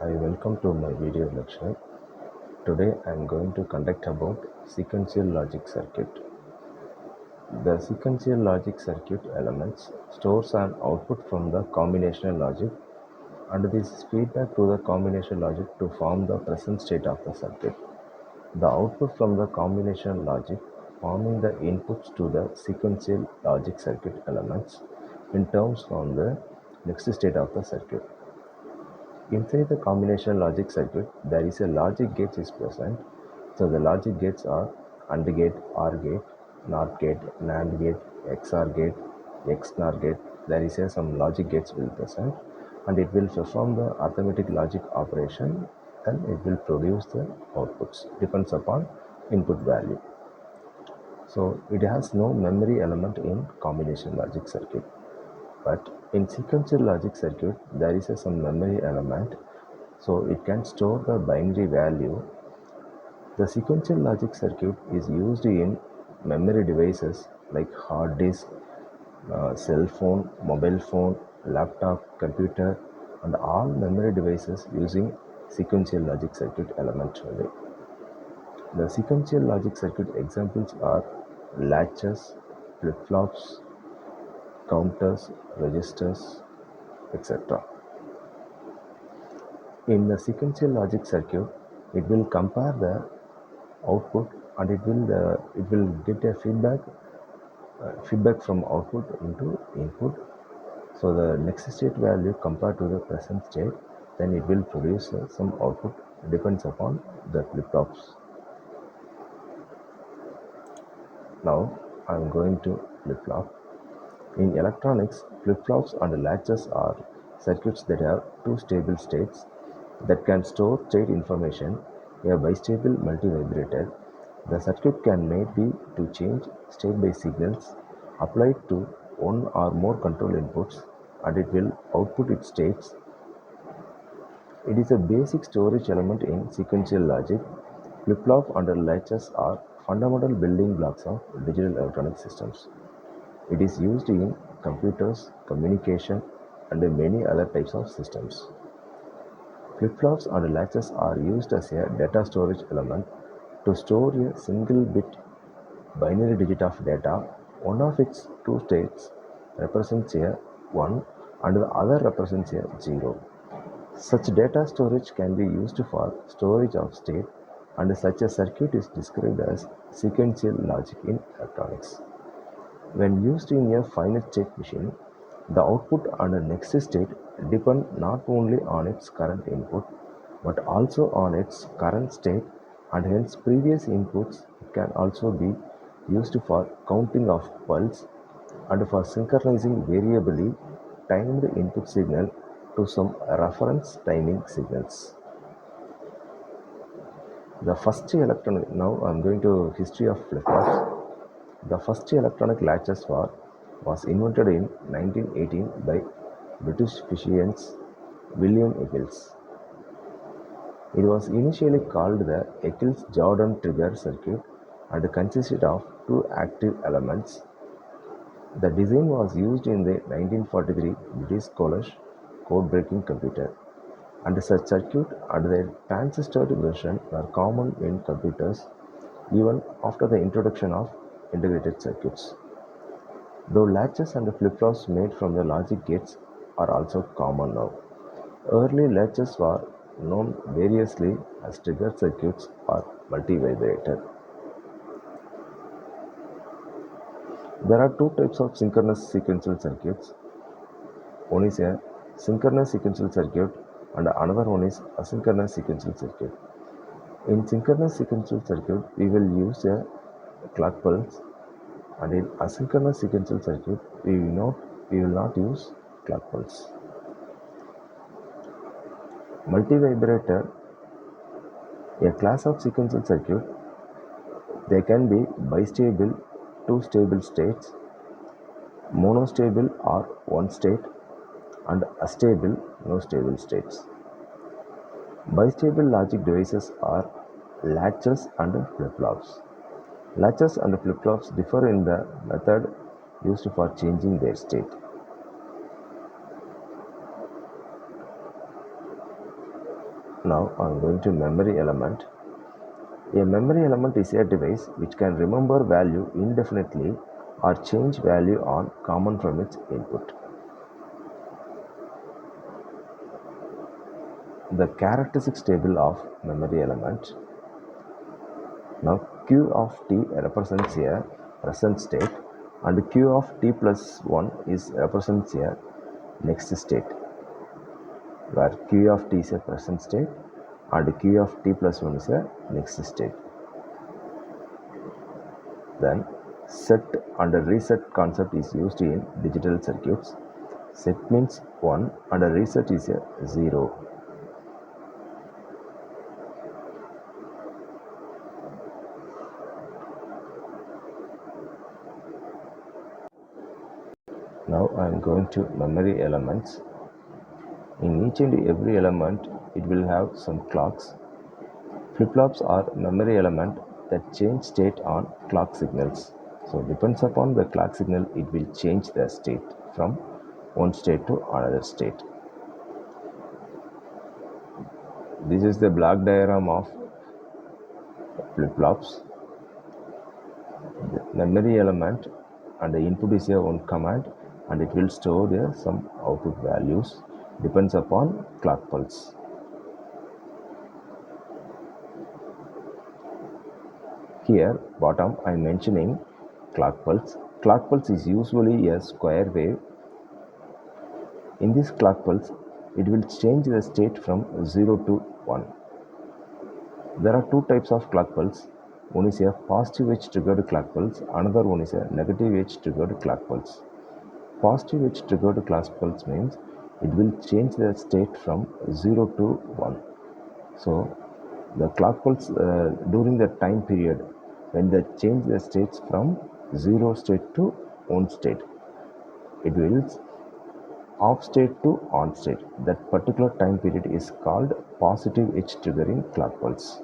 Hi, welcome to my video lecture. Today I am going to conduct about sequential logic circuit. The sequential logic circuit elements stores an output from the combinational logic and this is feedback to the combinational logic to form the present state of the circuit. The output from the combinational logic forming the inputs to the sequential logic circuit elements in terms from the next state of the circuit. Inside the combination logic circuit, there is a logic gate is present. So the logic gates are AND gate, OR gate, NOT gate, NAND gate, XOR gate, XNOR gate. There is some logic gates will present, and it will perform the arithmetic logic operation, and it will produce the outputs. Depends upon input value. So it has no memory element in combination logic circuit. But in sequential logic circuit, there is some memory element, so it can store the binary value. The sequential logic circuit is used in memory devices like hard disk, cell phone, mobile phone, laptop, computer, and all memory devices using sequential logic circuit element only. The sequential logic circuit examples are latches, flip-flops, counters, registers, etc. In the sequential logic circuit, it will compare the output and it will get a feedback from output into input. So the next state value compared to the present state, then it will produce some output depends upon the flip-flops. Now I am going to flip-flop. In electronics, flip-flops and latches are circuits that have two stable states that can store state information. A bistable multivibrator. The circuit can made be to change state by signals applied to one or more control inputs and it will output its states. It is a basic storage element in sequential logic. Flip-flop and latches are fundamental building blocks of digital electronic systems. It is used in computers, communication, and many other types of systems. Flip-flops and latches are used as a data storage element to store a single bit binary digit of data. One of its two states represents a 1 and the other represents a 0. Such data storage can be used for storage of state, and such a circuit is described as sequential logic in electronics. When used in a finite state machine, the output and the next state depend not only on its current input but also on its current state, and hence previous inputs can also be used for counting of pulse and for synchronizing variably timed input signal to some reference timing signals. The first electronic, now I am going to history of flip-flops. The first electronic latches was invented in 1918 by British physician William Eccles. It was initially called the Eccles-Jordan trigger circuit and consisted of two active elements. The design was used in the 1943 British College code-breaking computer, and such circuit and their transistored version were common in computers even after the introduction of integrated circuits. Though latches and flip-flops made from the logic gates are also common now. Early latches were known variously as trigger circuits or multivibrator. There are two types of synchronous sequential circuits. One is a synchronous sequential circuit and another one is asynchronous sequential circuit. In synchronous sequential circuit, we will use a clock pulse, and in asynchronous sequential circuit, we will not use clock pulse. Multivibrator, a class of sequential circuit, they can be bistable, two stable states, monostable or one state, and astable, no stable states. Bistable logic devices are latches and flip-flops. Latches and flip-flops differ in the method used for changing their state. Now I'm going to memory element. A memory element is a device which can remember value indefinitely or change value on command from its input. The characteristics table of memory element. Now Q of t represents a present state and Q of t plus 1 represents a next state, where Q of t is a present state and Q of t plus 1 is a next state. Then set and reset concept is used in digital circuits. Set means 1 and reset is a 0. Now I am going to memory elements. In each and every element, it will have some clocks. Flip-flops are memory element that change state on clock signals. So depends upon the clock signal, it will change the state from one state to another state. This is the block diagram of flip-flops. The memory element and the input is a one command and it will store some output values, depends upon clock pulse. Here bottom I am mentioning clock pulse. Clock pulse is usually a square wave. In this clock pulse, it will change the state from 0 to 1. There are two types of clock pulse. One is a positive edge triggered clock pulse, another one is a negative edge triggered clock pulse. Positive edge triggered clock pulse means it will change the state from 0 to 1. So the clock pulse during the time period when they change the states from 0 state to 1 state, it will off state to on state. That particular time period is called positive edge triggering clock pulse.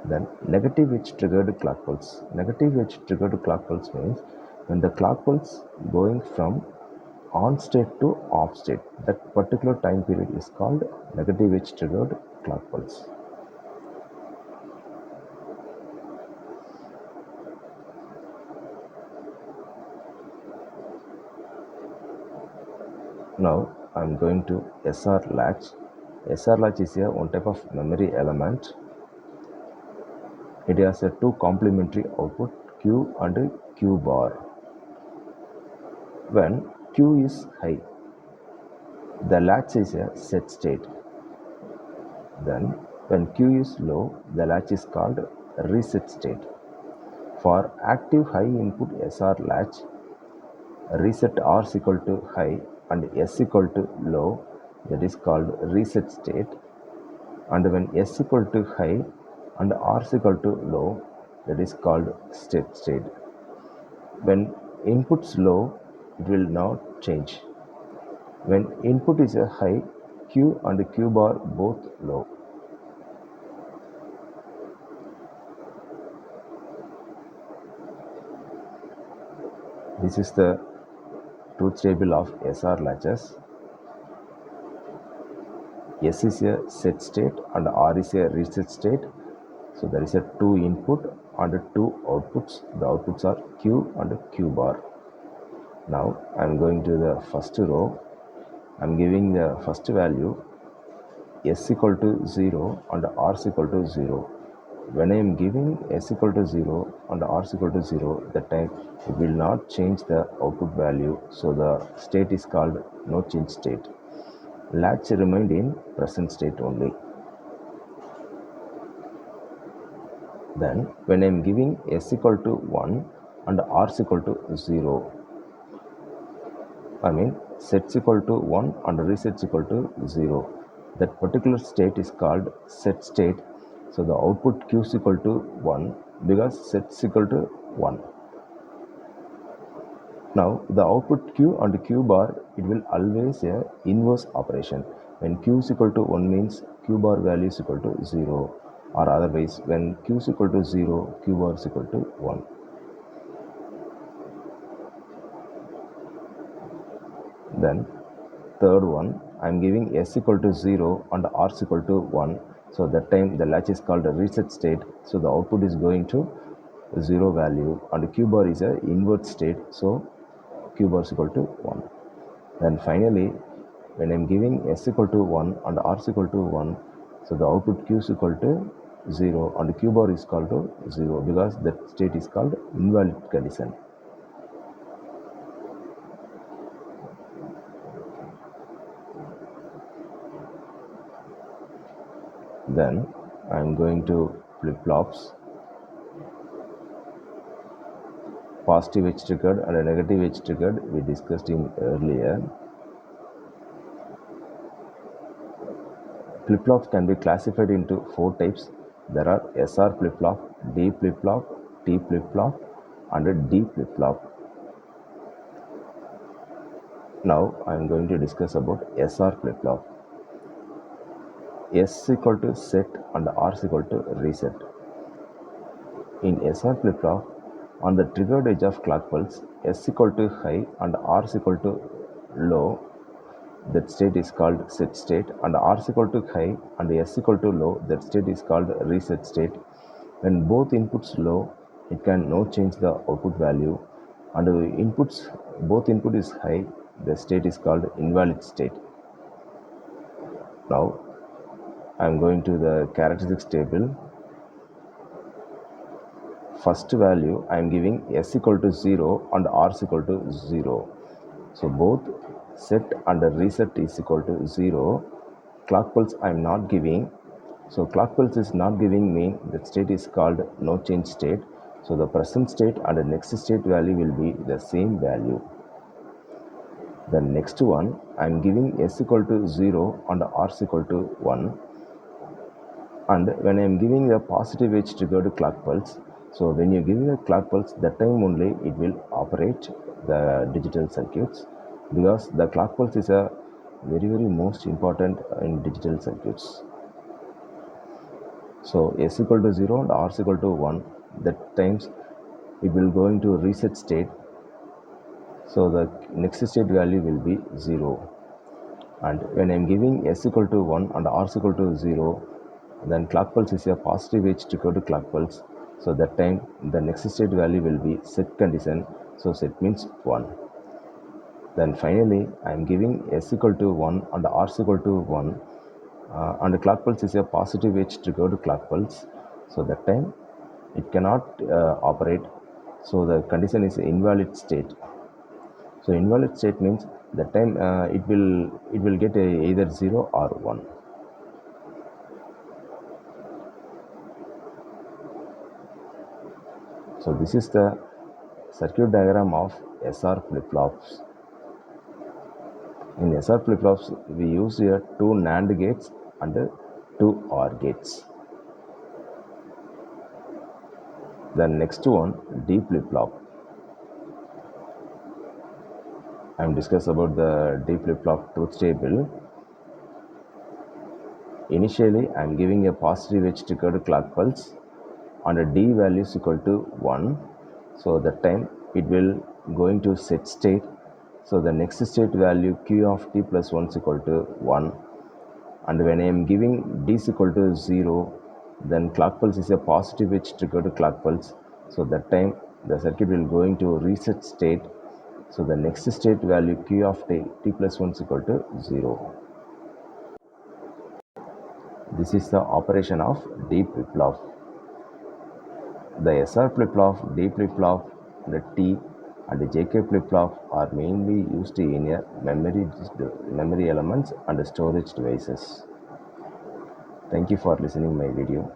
Then negative edge triggered clock pulse. Negative edge triggered clock pulse means when the clock pulse going from on state to off state. That particular time period is called negative edge triggered clock pulse. Now I am going to SR latch. SR latch is a one type of memory element. It has a two complementary output, Q and Q bar. When Q is high, the latch is a set state. Then when Q is low, the latch is called reset state. For active high input SR latch, reset R is equal to high and S equal to low, that is called reset state. And when S equal to high and R is equal to low, that is called state state. When input's low, it will not change. When input is a high, Q and Q bar both low. This is the truth table of SR latches. S is a set state and R is a reset state. So there is a two input and two outputs. The outputs are Q and Q bar. Now I am going to the first row. I am giving the first value S equal to 0 and R is equal to 0. When I am giving S equal to 0 and R is equal to 0, that time it will not change the output value. So the state is called no change state. Latch remained in present state only. Then when I am giving S equal to 1 and R is equal to 0, set equal to 1 and reset equal to 0. That particular state is called set state. So the output Q is equal to 1 because set is equal to 1. Now the output Q and Q bar, it will always a inverse operation. When Q is equal to 1 means Q bar value is equal to 0, or otherwise when Q is equal to 0, Q bar is equal to 1. Then third one, I'm giving S equal to 0 and R is equal to 1. So that time the latch is called a reset state. So the output is going to 0 value, and Q bar is a invert state. So Q bar is equal to 1. Then finally, when I'm giving S equal to 1 and R is equal to 1, so the output Q is equal to 0 and Q bar is equal to 0, because that state is called invalid condition. Then I'm going to flip-flops, positive edge triggered and a negative edge triggered, we discussed in earlier. Flip-flops can be classified into 4 types. There are SR flip-flop, D flip-flop, T flip-flop and a D flip-flop. Now I am going to discuss about SR flip-flop. S equal to set and R is equal to reset. In SR flip-flop, on the triggered edge of clock pulse, S equal to high and R is equal to low, that state is called set state, and R is equal to high and S equal to low, that state is called reset state. When both inputs low, it can no change the output value, and both input is high, the state is called invalid state. Now I am going to the characteristics table. First value I am giving S equal to 0 and R is equal to 0. So both set and reset is equal to 0. Clock pulse I am not giving. So clock pulse is not giving mean that state is called no change state. So the present state and the next state value will be the same value. The next one I am giving S equal to 0 and R is equal to 1. And when I am giving a positive edge triggered clock pulse, so when you are giving a clock pulse, that time only it will operate the digital circuits, because the clock pulse is a very most important in digital circuits. So S equal to 0 and R is equal to 1, that times it will go into reset state. So the next state value will be 0. And when I am giving S equal to 1 and R is equal to 0, then clock pulse is a positive edge triggered clock pulse. So that time the next state value will be set condition. So set means 1. Then finally I am giving S equal to 1 and R is equal to 1, and the clock pulse is a positive edge triggered clock pulse. So that time it cannot operate. So the condition is invalid state. So invalid state means that time it will get either 0 or 1. So this is the circuit diagram of SR flip-flops. In SR flip-flops, we use here 2 NAND gates and 2 OR gates. The next one, D flip-flop. I am discussing about the D flip-flop truth table. Initially, I am giving a positive edge triggered clock pulse, and a D value is equal to 1. So that time it will going to set state. So the next state value Q of t plus 1 is equal to 1. And when I am giving D is equal to 0, then clock pulse is a positive edge triggered clock pulse. So that time the circuit will going to reset state. So the next state value Q of t plus 1 is equal to 0. This is the operation of D flip-flop. The SR flip-flop, D flip-flop, the T and the JK flip-flop are mainly used in a memory elements and storage devices. Thank you for listening my video.